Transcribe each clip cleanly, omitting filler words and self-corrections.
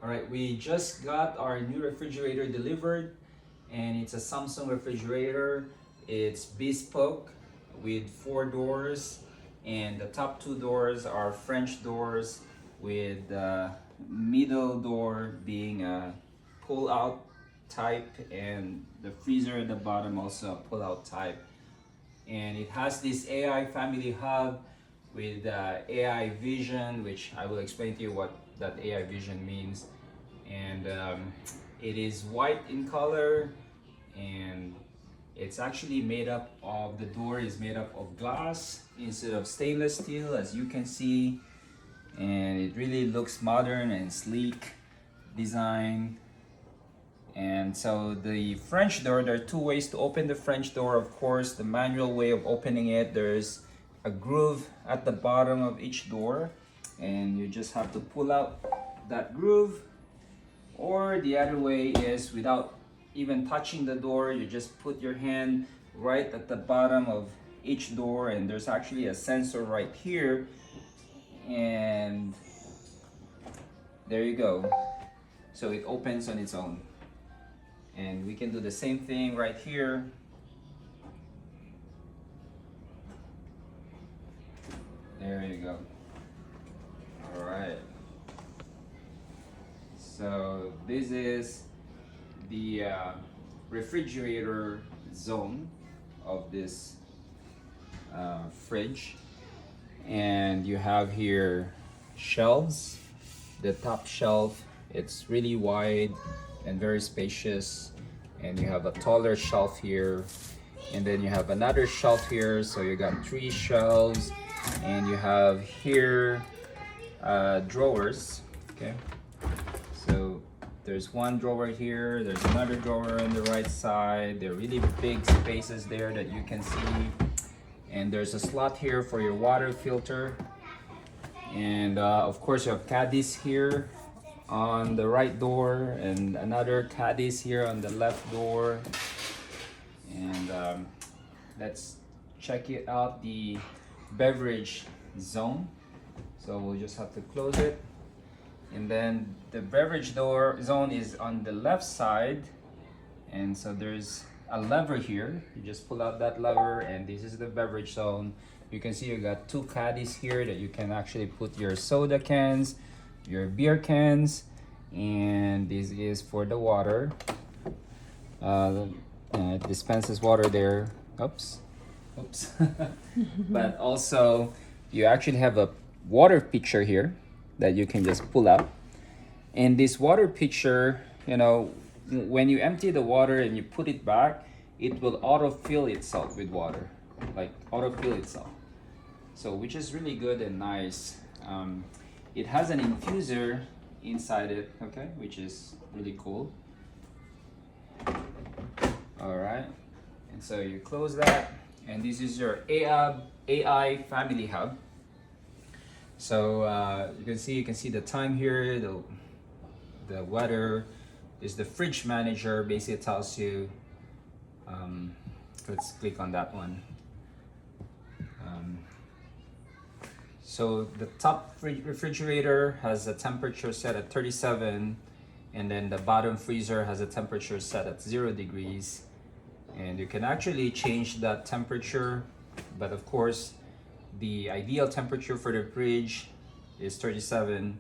All right, we just got our new refrigerator delivered, and it's a Samsung refrigerator. It's Bespoke with 4 doors, and the top 2 doors are French doors with the middle door being a pull-out type, and the freezer at the bottom also a pull-out type. And it has this AI family hub with AI vision, which I will explain to you what that AI vision means. And it is white in color, and it's actually made up of, the door is made up of glass instead of stainless steel, as you can see. And it really looks modern and sleek design. And so the French door, there are 2 ways to open the French door. Of course, the manual way of opening it, there's a groove at the bottom of each door, and you just have to pull out that groove. Or the other way is without even touching the door, you just put your hand right at the bottom of each door, and there's actually a sensor right here, and there you go. So it opens on its own. And we can do the same thing right here. There you go. All right. So this is the refrigerator zone of this fridge. And you have here shelves. The top shelf, it's really wide and very spacious, and you have a taller shelf here, and then you have another shelf here, so you got 3 shelves, and you have here drawers. Okay, so there's 1 drawer here, there's another drawer on the right side. They're really big spaces there that you can see, and there's a slot here for your water filter, and of course you have caddies here on the right door, and another caddies here on the left door. And let's check it out, the beverage zone. So we'll just have to close it, and then the beverage door zone is on the left side, and so there's a lever here. You just pull out that lever, and this is the beverage zone. You can see you got 2 caddies here that you can actually put your soda cans, your beer cans, and this is for the water. It dispenses water there. Oops. But also you actually have a water pitcher here that you can just pull out, and this water pitcher, you know, when you empty the water and you put it back, it will autofill itself with water, like autofill itself, so which is really good and nice. It has an infuser inside it, okay, which is really cool. All right, and so you close that, and this is your AI family hub. So you can see the time here, the weather. Is the fridge manager, basically tells you. Let's click on that one. So the top refrigerator has a temperature set at 37, and then the bottom freezer has a temperature set at 0 degrees. And you can actually change that temperature, but of course the ideal temperature for the fridge is 37,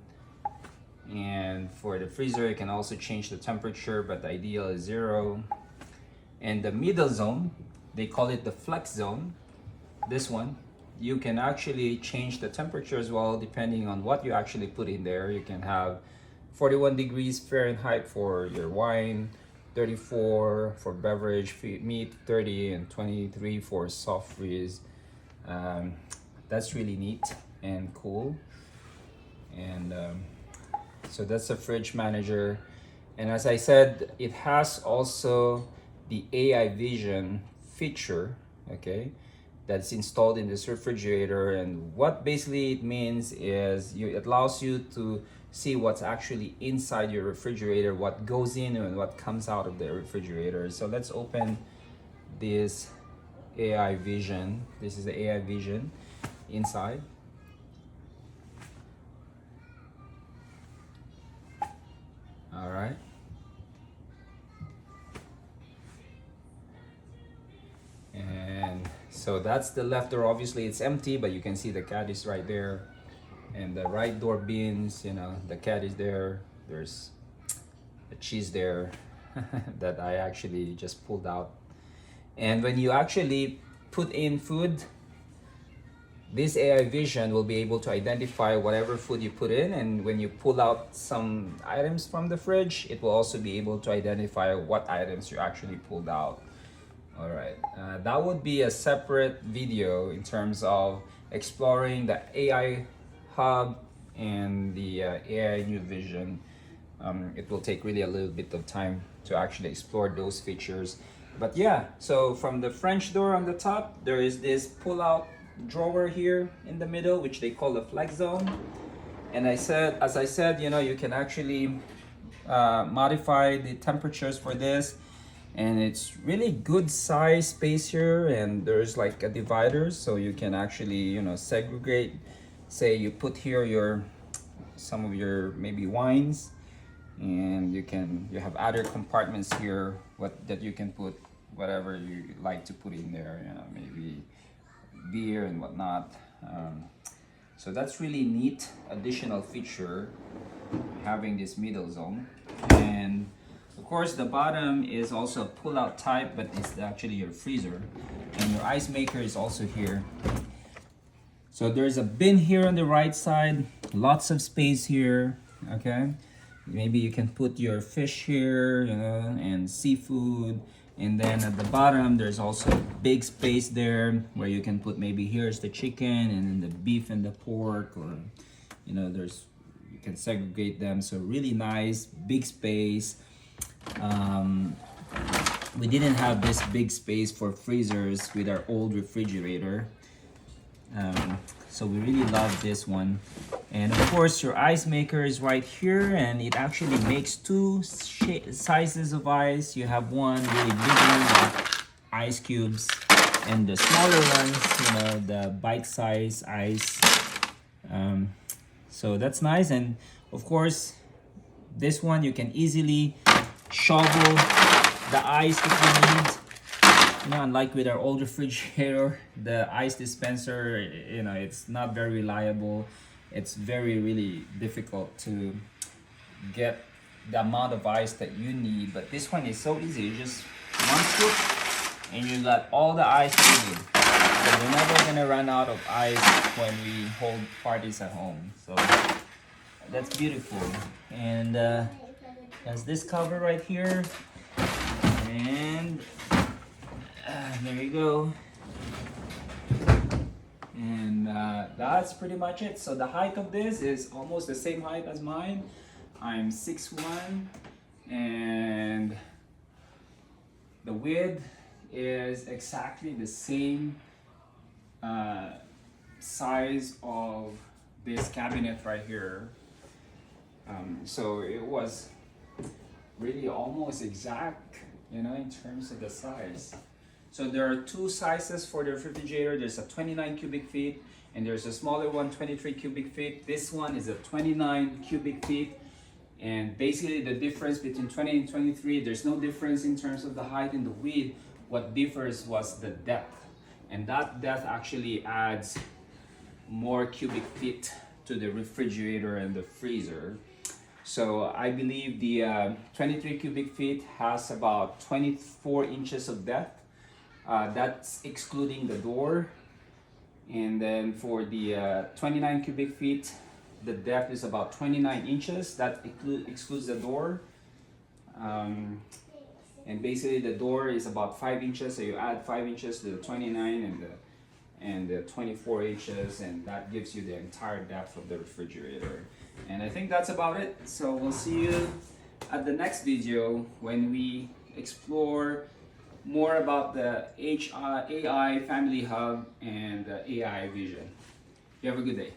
and for the freezer you can also change the temperature, but the ideal is 0. And the middle zone, they call it the flex zone. This one, you can actually change the temperature as well, depending on what you actually put in there. You can have 41 degrees Fahrenheit for your wine, 34 for beverage, meat 30, and 23 for soft freeze. That's really neat and cool. And so that's a fridge manager. And as I said, it has also the AI vision feature, okay, that's installed in this refrigerator. And what basically it means is it allows you to see what's actually inside your refrigerator, what goes in and what comes out of the refrigerator. So let's open this AI vision. This is the AI vision inside. So that's the left door. Obviously it's empty, but you can see the cat is right there. And the right door bins, you know, the cat is there. There's the cheese there that I actually just pulled out. And when you actually put in food, this AI vision will be able to identify whatever food you put in, and when you pull out some items from the fridge, it will also be able to identify what items you actually pulled out. All right, that would be a separate video in terms of exploring the AI hub and the AI new vision. It will take really a little bit of time to actually explore those features. But yeah, so from the French door on the top, there is this pull-out drawer here in the middle, which they call the flex zone. And as I said, you know, you can actually modify the temperatures for this, and it's really good size space here. And there's like a divider, so you can actually, you know, segregate. Say you put here some of your maybe wines, and you have other compartments here that you can put whatever you like to put in there, you know, maybe beer and whatnot. So that's really neat additional feature, having this middle zone. And of course the bottom is also a pull-out type, but it's actually your freezer, and your ice maker is also here. So there's a bin here on the right side, lots of space here. Okay, maybe you can put your fish here, you know, and seafood. And then at the bottom, there's also big space there where you can put, maybe here's the chicken and then the beef and the pork, or, you know, you can segregate them. So really nice, big space. We didn't have this big space for freezers with our old refrigerator. So we really love this one. And of course your ice maker is right here, and it actually makes two sizes of ice. You have one really big one with ice cubes, and the smaller ones, you know, the bite size ice. So that's nice. And of course this one you can easily shovel the ice that you need. You know, unlike with our old refrigerator, the ice dispenser, you know, it's not very reliable. It's really difficult to get the amount of ice that you need. But this one is so easy. You just one scoop and you got all the ice you need. So we're never gonna run out of ice when we hold parties at home. So that's beautiful. And there's this cover right here, and there you go. And that's pretty much it. So the height of this is almost the same height as mine. I'm 6'1", and the width is exactly the same size of this cabinet right here. So it was really almost exact, you know, in terms of the size. So there are two sizes for the refrigerator. There's a 29 cubic feet, and there's a smaller one, 23 cubic feet. This one is a 29 cubic feet. And basically the difference between 20 and 23, there's no difference in terms of the height and the width. What differs was the depth. And that depth actually adds more cubic feet to the refrigerator and the freezer. So I believe the 23 cubic feet has about 24 inches of depth. That's excluding the door. And then for the 29 cubic feet, the depth is about 29 inches. That excludes the door. And basically the door is about 5 inches, so you add 5 inches to the 29 and the 24 inches, and that gives you the entire depth of the refrigerator. And I think that's about it. So we'll see you at the next video when we explore more about the AI Family Hub and the AI Vision. You have a good day.